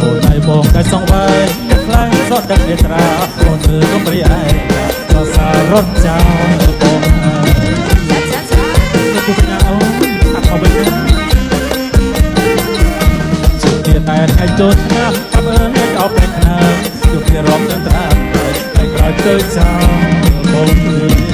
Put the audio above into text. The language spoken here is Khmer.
អូនឲ្យបងតែសងវែងខ្លាំងសតដឹកនេត្រាអូនធ្វើកុំព្រាយឯងក៏សារត់ចោលបងគូកញ្ញាអូនអត់មកវិញជួបគ្នាតែថ្ងៃជូនឆ្នាំអើយឲ្យអោបតែឆ្នាំជួបគ្នារំនឹងត្រាតែក្រោយទៅចោលបង